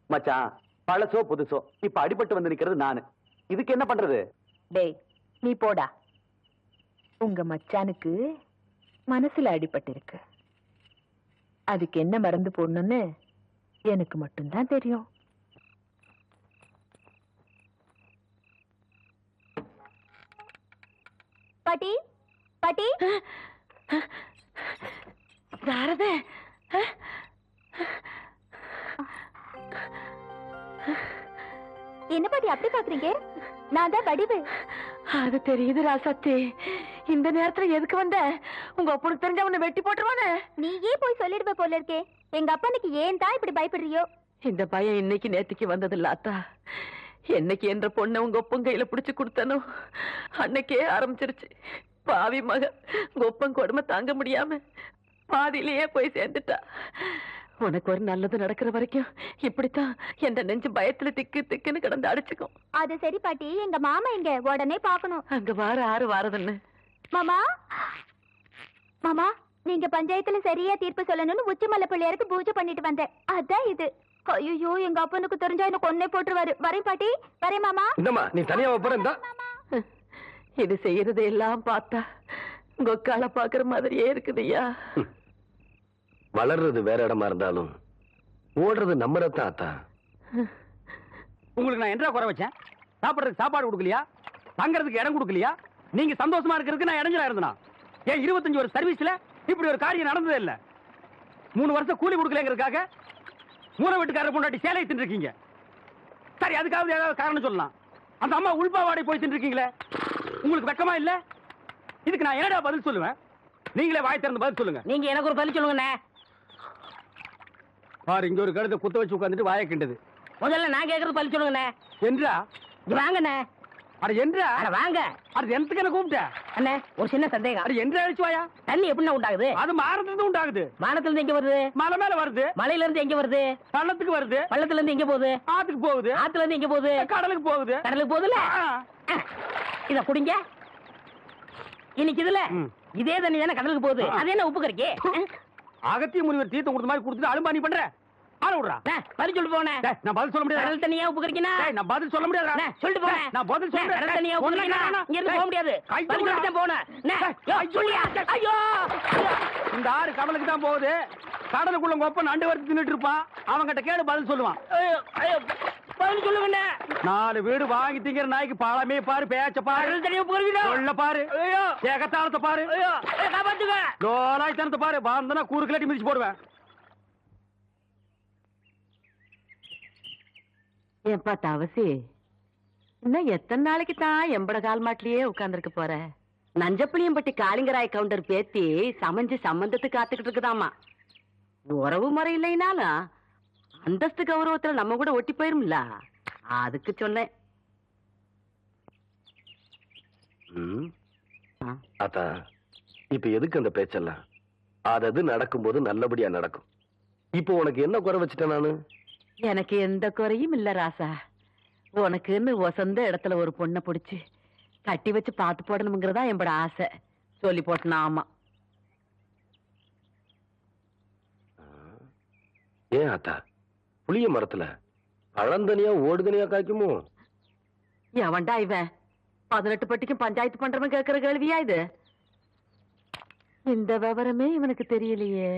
மச்சான், பழசோ புதுசோ இப்ப அடிபட்டு வந்து நிக்கிறது நானு. இதுக்கு என்ன பண்றது? டேய், நீ போடா. உங்க மச்சானுக்கு மனசுல அடிபட்டு இருக்கு. அதுக்கு என்ன மருந்து போடணும்னு எனக்கு மட்டும்தான் தெரியும். பாட்டி, பாட்டி, சாரத, என்ன பாட்டி அப்படி பாக்குறீங்க? நான் தான் வடிவு. அது தெரியுது ராசாத்தி. இந்த நேரத்துல எதுக்கு வந்த? உங்க அப்பனுக்கு தெரிஞ்ச அவனை வெட்டி போட்டுருவானே. நீயே போய் சொல்லிடுவ போல இருக்கே. எங்க அப்பனுக்கு ஏன் தான் இப்படி பயப்படுறியோ? இந்த பயம் இன்னைக்கு நேத்துக்கு வந்தது இல்ல அத்தா. என்னைக்கு என்ற பொண்ணை உங்க ஒப்பன் கையில பிடிச்சு கொடுத்தனோ அன்னைக்கே ஆரம்பிச்சிருச்சு. பாவி மக உங்க ஒப்பன் கொடுமை தாங்க முடியாம பாதியிலேயே போய் சேர்ந்துட்டா. உனக்கு ஒரு நல்லது நடக்கிற வரைக்கும் இப்படித்தான் என்ற நெஞ்சு பயத்துல திக்கு திக்குன்னு கிடந்து அடிச்சுக்கும். அது சரி பாட்டி, எங்க மாமா எங்க? உடனே பாக்கணும். அங்க வார ஆறு வாரதுன்னு. மாமா, மாமா, நீங்க பஞ்சாயத்துல சரியா தீர்ப்பு சொல்லணும்னு உச்சிமலை பிள்ளையாருக்கு பூஜை பண்ணிட்டு வந்தேன். அதான் இது. ஐயோ, எங்க அப்பனுக்கு தெரிஞ்சா எனக்கு கொன்னே போட்டுருவாரு. வரேன் பாட்டி, வரேன் மாமா. இந்தம்மா, நீ தனியா போறேன். இது செய்யறது எல்லாம் பார்த்தா உங்க காலை பாக்குற மாதிரியே இருக்குதுய்யா. வளர்றது வேற இடமா இருந்தாலும் ஓடுறது நம்ம ரத்தம் ஆத்தா. உங்களுக்கு நான் என்ன குறை வச்சேன்? சாப்பிடுறதுக்கு சாப்பாடு கொடுக்கலையா? தங்கறதுக்கு இடம் கொடுக்கலையா? நீங்க சந்தோஷமா இருக்கிறதுக்கு நான் இடைஞ்சலா இருந்தனா? ஏன் 25 வருஷம் சர்வீஸ்ல இப்படி ஒரு காரியம் நடந்ததே இல்ல. 3 வருஷம் கூலி கொடுக்கலங்கிறதுக்காக மூணு வீட்டுக்காரர் பொண்டாட்டி சேலை தின்னுருக்கீங்க. சரி, அதுக்காவது ஏதாவது காரணம் சொல்லலாம். அந்த அம்மா உள்பாவாடை போய் தின்னுருக்கீங்களே, உங்களுக்கு வெக்கமா இல்ல? இதுக்கு நான் என்னடா பதில் சொல்லுவேன்? நீங்களே வாய் திறந்து பதில் சொல்லுங்க. நீங்க எனக்கு ஒரு பதில் சொல்லுங்க. பாரு, இங்க ஒரு கழுத்தை குத்த வச்சு உட்காந்துட்டு வாயை கிண்டது. முதல்ல நான் கேக்குறது பதில் சொல்லுங்க. என்றா வாங்கண்ணே. அட என்றா? வாங்க. அது எனக்கு என்ன கூப்பிட்ட? அண்ணே, ஒரு சின்ன சந்தேகம். அட என்றா அழிச்சு வாயா. தண்ணி எப்படின்னா உண்டாகுது? அது மாறதுல இருந்து உண்டாகுது. வானத்துல இருந்து எங்க வருது? மலை மேல வருது. மலையில இருந்து எங்க வருது? பள்ளத்துக்கு வருது. பள்ளத்துல இருந்து எங்க போகுது? ஆத்துக்கு போகுது. ஆத்துல இருந்து எங்க போகுது? கடலுக்கு போகுது. கடலுக்கு போகுதுல. இத குடிங்க. இன்னைக்கு இதுல இதே தண்ணி தானே கடலுக்கு போகுது. அது என்ன உப்பு கறிக்கு? அகத்திய முனிவர் தீர்த்தம் கொடுத்த மாதிரி கொடுத்துட்டு அலும்பானி பண்ற. ஆள விடுறா. பதில் சொல்லிட்டு போனேன். நான் பதில் சொல்ல முடியாது. கடல் தண்ணியா உப்பு கறிக்கினா? நான் பதில் சொல்ல முடியாது. சொல்லிட்டு போனேன். நான் பதில் சொல்றேன். கடல் தண்ணியா உப்பு கறிக்கினா? இங்க இருந்து போக முடியாது. பதில் சொல்லிட்டு போனேன். சொல்லியா? ஐயோ, இந்த ஆறு கடலுக்கு தான் போகுது. கடலுக்குள்ள கொப்பன் நண்டு வறுத்து தின்னுட்டு இருப்பான். அவன்கிட்ட கேடு பதில் சொல்லுவான். பதில் சொல்லுங்க. 4 வீடு வாங்கி திங்கிற நாய்க்கு பழமே பாரு, பேச்ச பாரு, சொல்ல பாரு, ஏகத்தாளத்தை பாரு, லோலாய்த்தனத்தை பாரு. பாந்தனா கூறு கிளாட்டி மிதிச்சு போடுவேன். ஏப்பா தவசி, இன்னும் எத்தனை நாளைக்கு தான் எம்பட கால் மாட்டிலேயே உட்கார்ந்துருக்க போற? நஞ்சப்புளியம்பட்டி காளிங்கராய் கவுண்டர் பேத்தி சமைஞ்சு சம்பந்தத்துக்கு காத்துக்கிட்டு இருக்குதாமா. உறவு முறை இல்லைனாலும் அந்தஸ்து கௌரவத்துல நம்ம கூட ஒட்டி போயிரும்ல, அதுக்கு சொன்னேன். ஆத்தா, இப்ப எதுக்கு அந்த பேச்செல்லாம்? அது நடக்கும்போது நல்லபடியா நடக்கும். இப்போ உனக்கு என்ன குறை வச்சுட்டேன் நானு? எனக்கு எந்த குறையும் இல்ல ராசா. உனக்குன்னு வசந்த இடத்துல ஒரு பொண்ணை பிடிச்சு கட்டி வச்சு பார்த்து போடணுங்கிறதா என்னோட ஆசை. சொல்லி போட்டனா? ஆமா. ஏன் ஆத்தா, புளிய மரத்துல பழந்தனியா ஓடுதனியா காய்க்குமோ? எவன்டா இவன் 18 பட்டிக்கும் பஞ்சாயத்து பண்றவன் கேட்கிற கேள்வியா இது? இந்த விவரமே இவனுக்கு தெரியலையே.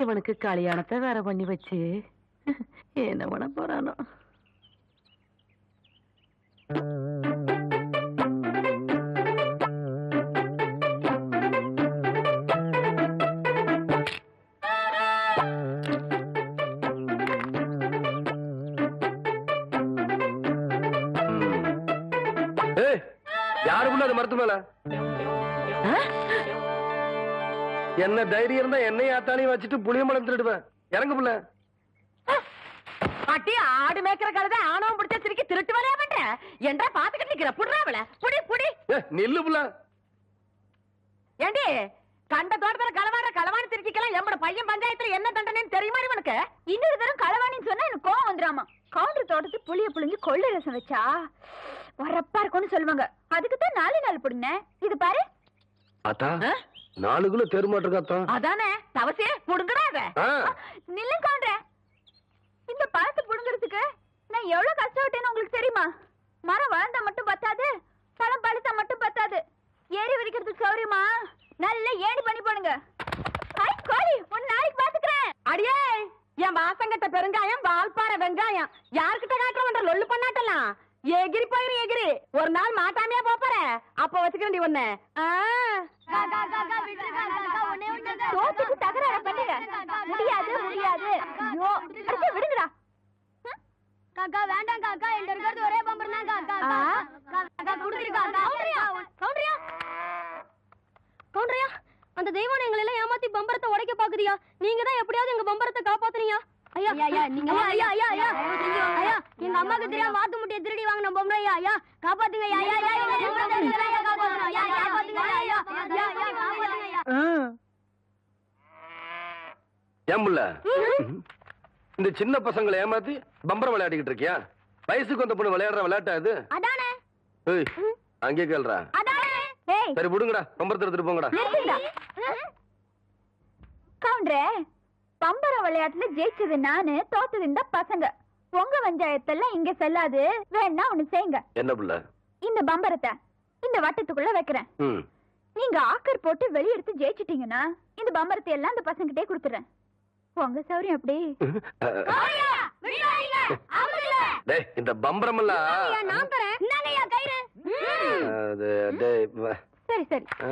இவனுக்கு கல்யாணத்தை வேற பண்ணி வச்சு என்ன பண்ண போறானோ? யாருக்குள்ள அது மரத்து மேல என்ன தைரியம் இருந்தா என்னையும் ஆத்தாலையும் வச்சுட்டு புளிய மரம் திருடுவேன். இறங்க புள்ள. பாட்டி, ஆடு மேய்க்கிற கழுதை ஆணவம் பிடிச்ச சிரிக்கி திருட்டு வரையா பண்ற? என்றா பாத்துக்கிட்டு நிக்கிற? புடுறாவல புடி புடி. நில்லு புள்ள. ஏண்டி, கண்ட தோட்டத்துல களவாணி திருச்சிக்கலாம் எம்பட பையன் பஞ்சாயத்துல என்ன தண்டனைன்னு தெரியுமா இவனுக்கு? இன்னொரு தரம் களவாணின்னு சொன்னா எனக்கு கோவம் வந்துராமா. கவுண்டர் தோட்டத்துக்கு புளிய புளிஞ்சு கொள்ளை ரசம் வச்சா வரப்பா இருக்கும்னு சொல்லுவாங்க. அதுக்குதான் 4 நாள் புடுங்க. இது பாரு ஆத்தா, 4 கிலோ தெருமாட்டிருக்காத்தா. அதானே தவசே புடுங்கடா. நில்லும் கவுண்டர, இந்த பழத்தை புடுங்குறது மரம் வளர்ந்தா மட்டும் பத்தாது, பழம் பழுத்தா மட்டும் பத்தாது. ஏறி விரிக்கிறதுக்கு சௌரியமா நல்ல ஏணி பண்ணி போடுங்க. ஐ கோழி, உன் நாளைக்கு பாத்துக்கிறேன். அடியே, என் வாசங்கட்ட பெருங்காயம், வால்பாறை வெங்காயம் யார்கிட்ட காட்டுறவன்ற லொல்லு பண்ணாட்டலாம். எகிரி போயிரு எகிரி. ஒரு நாள் மாட்டாமையா போற, அப்ப வச்சுக்கிறேன் ஒண்ணு. சோத்துக்கு தகராறு பண்ணுங்க. முடியாது முடியாது. ஐயோ, அடிச்சு விடுங்கடா. காக்கா வேண்டாம் காக்கா, என்கிட்ட இருக்கிறது ஒரே பம்பர் தான் காக்கா. காக்கா குடுத்துருக்கா. கவுண்டரியா, அந்த தெய்வம் எங்களை எல்லாம் ஏமாத்தி பம்பரத்தை உடைக்க பாக்குறியா? நீங்க தான் எப்படியாவது எங்க பம்பரத்தை காப்பாத்துறீங்க. ஐயா ஐயா நீங்க ஐயா ஐயா ஐயா ஐயா, எங்க அம்மாக்கு தெரியாம வாத்து முட்டையை திருடி வாங்கின பொம்பளை. ஐயா ஐயா காப்பாத்துங்க. ஐயா ஐயா ஐயா காப்பாத்துங்க. ஐயா காப்பாத்துங்க. ஐயா ஐயா காப்பாத்துங்க. ஏம்புள்ள, இந்த சின்ன பசங்களை ஏமாத்தி பம்பரம் விளையாடிக்கிட்டு இருக்கியா? வயசுக்கு வந்த பொண்ணு விளையாடுற விளையாட்டா இது? அதானே. ஏய், அங்கே கேள்றா. அதானே. ஏய், சரி விடுங்கடா, பம்பரத்தை எடுத்துட்டு போங்கடா. நிறுத்துங்கடா. கவுண்டரே, பம்பரம் விளையாட்டுல ஜெயிச்சது நானு, தோத்தது இந்த பசங்க. உங்க பஞ்சாயத்தெல்லாம் இங்க செல்லாது. வேணா ஒண்ணு செய்யுங்க. என்ன புள்ள? இந்த பம்பரத்தை இந்த வட்டத்துக்குள்ள வைக்கிறேன். ம். நீங்க ஆக்கர் போட்டு வெளியெடுத்து ஜெயிச்சிட்டீங்கன்னா இந்த பம்பரத்தை எல்லாம் இந்த பசங்கிட்டே கொடுத்துறேன். உங்க சௌரியம் அப்படி. டேய், இந்த பம்பரம் எல்லாம் நான் தரேன். என்னங்கய்யா கயிறு? சரி சரி. ஆ.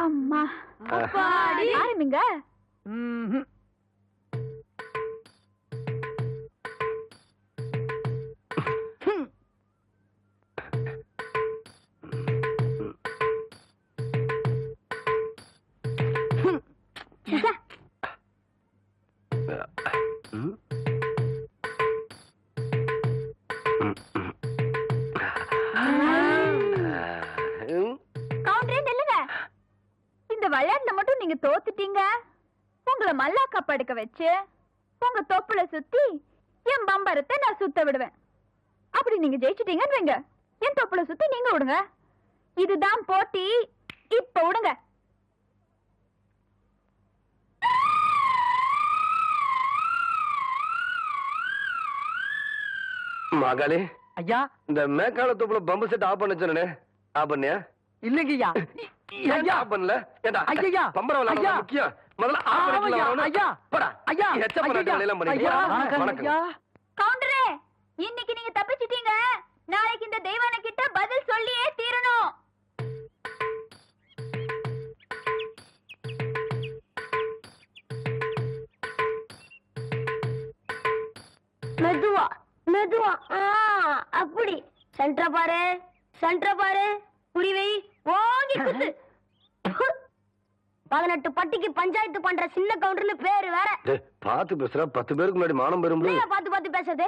அம்மா ஆரம்பிங்க. ம். கவுண்டரே நில்லுங்க. இந்த விளையாட்டுல மட்டும் நீங்க தோத்துட்டீங்க. உங்களை மல்லாக்கா படுக்க வச்சு உங்க தொப்புல சுத்தி என் பம்பரத்தை நான் சுத்த விடுவேன். அப்படி நீங்க ஜெயிச்சிட்டீங்கன்னு வைங்க, என் தொப்புல சுத்தி நீங்க விடுங்க. இதுதான் போட்டி. இப்ப விடுங்க. மகளே, ஐயா, இந்த மேக்கால தொப்புல பம்பு செட் ஆஃப் பண்ண சொன்னே, ஆஃப் பண்ணியா? இல்லைங்கய்யா. ஏன் ஆஃப் பண்ணல? ஏண்டா ஐயா, பம்பரம் விளையாடுறது ஐயா. முக்கியம். முதல்ல ஆஃப் பண்ணிக்கலாம். ஐயா, போடா. ஐயா, எச்ச பண்ண எல்லாம் பண்ணிட்டு ஐயா, போடா. வணக்கம். ஐயா. கவுண்டரே, இன்னைக்கு நீங்க தப்பிச்சிட்டீங்க. நாளைக்கு இந்த தெய்வான கிட்ட பதில் சொல்லியே தீரணும். மெதுவா மெதுவா. அப்படி சென்டர் பாரு, சென்டர் பாரு. புரிவை ஓங்கி குத்து. 18 பட்டிக்கு பஞ்சாயத்து பண்ற சின்ன கவுண்டர்னு பேரு வேற. டேய், பாத்து பேசுற. 10 பேருக்கு முன்னாடி மானம் பெறும். நீங்க பாத்து பேசுறது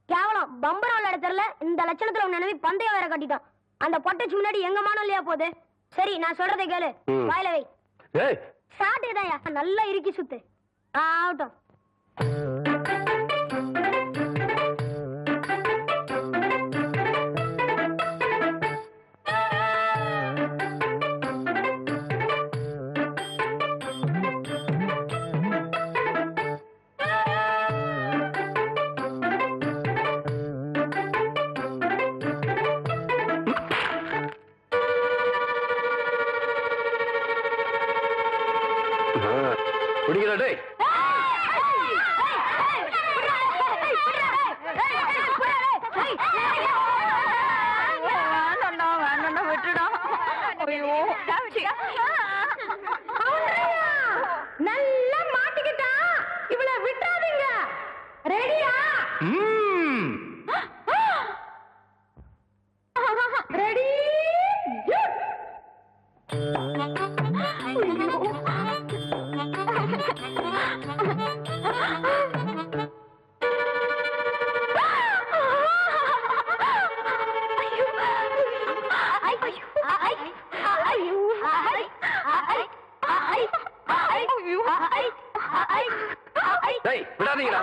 கேவலம். பம்பரம் விளையாட தெரியல. இந்த லட்சணத்துல உன் நினைவு பந்தயம் வேற கட்டிட்டான். அந்த பொட்டைச்சு முன்னாடி எங்க மானம் இல்லையா போகுது? சரி, நான் சொல்றதை கேளு. வாயில வை. ஏய், சாட்டேதாயா நல்லா இறுக்கி சுத்து. ஆகட்டும். பிடிக்கல. டேய், விட்டுடா. ஐயோ, நல்லா மாட்டிக்கிட்டா. இவளை விட்டுறாதீங்க. ரெடியா? ரெடி? டேய், விடாதீங்கடா.